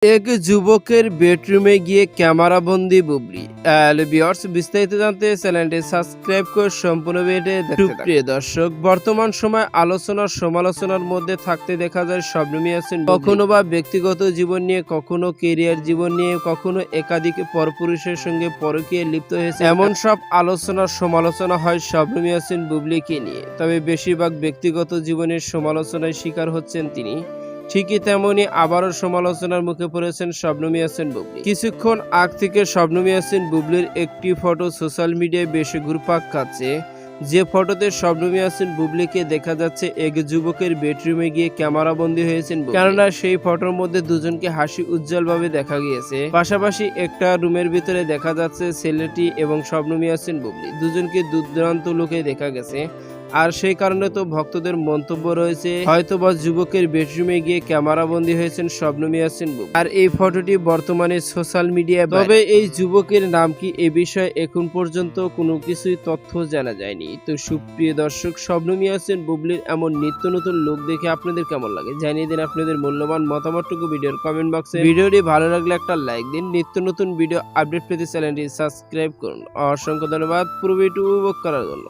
এক যুবকের বেডরুমে গিয়ে ক্যামেরাবন্দি বুবলি। ভিউয়ার্স, বিস্তারিত জানতে চ্যানেলটি সাবস্ক্রাইব করে সম্পূর্ণ ভিডিও দেখতে থাকুন। প্রিয় দর্শক, বর্তমান সময় আলোচনার সমালোচনার মধ্যে থাকতে দেখা যায় শবনম ইয়াসমিন কখনো বা ব্যক্তিগত জীবন নিয়ে, কখনো কেরিয়ার জীবন নিয়ে, কখনো একাধিক পরপুরুষের সঙ্গে পরকীয়ায় লিপ্ত হয়েছে। এমন সব আলোচনার সমালোচনা হয় শবনম ইয়াসমিন বুবলিকে নিয়ে। তবে বেশিরভাগ ব্যক্তিগত জীবনের সমালোচনায় শিকার হচ্ছেন তিনি। ঠিকই তেমনি আবারও সমালোচনার মুখে পড়েছেন শবনম ইয়াসমিন বুবলি। কিছুক্ষণ আগ থেকে শবনম ইয়াসমিন বুবলির একটি ফটো সোশ্যাল মিডিয়ায় বেশ ঘুরপাক খাচ্ছে। যে ফটোতে শবনম ইয়াসমিন বুবলিকে দেখা যাচ্ছে এক যুবকের বেডরুমে গিয়ে ক্যামেরাবন্দী হয়েছেন বুবলি। কেননা সেই ফটোর মধ্যে দুজনকে হাসি উজ্জ্বলভাবে দেখা গিয়েছে। পাশাপাশি একটা রুমের ভিতরে দেখা যাচ্ছে ছেলেটি এবং শবনম ইয়াসমিন বুবলি দুজনকে দূর দূরান্ত লোকে দেখা গেছে। আর সেই কারণে তো ভক্তদের মন্তব্য রয়েছে হয়তোবা যুবকের বেডরুমে গিয়ে ক্যামেরাবন্দী হয়েছেন শবনম ইয়াসমিন বুবলি। আর এই ফটোটি বর্তমানে সোশ্যাল মিডিয়ায়। তবে এই যুবকের নাম কি, এ বিষয়ে এখন পর্যন্ত কোনো কিছুই তথ্য জানা যায়নি। তো সুপ্রিয় দর্শক, শবনম ইয়াসমিন বুবলির এমন নিত্য নতুন লুক দেখে আপনাদের কেমন লাগে জানিয়ে দিন আপনাদের মূল্যবান মতামতটুকু ভিডিওর কমেন্ট বক্সে। ভিডিওটি ভালো লাগলে একটা লাইক দিন। নিত্য নতুন ভিডিও আপডেট পেতে চ্যানেলটি সাবস্ক্রাইব করুন। অসংখ্য ধন্যবাদ পুরো ভিডিওটি উপভোগ করার জন্য।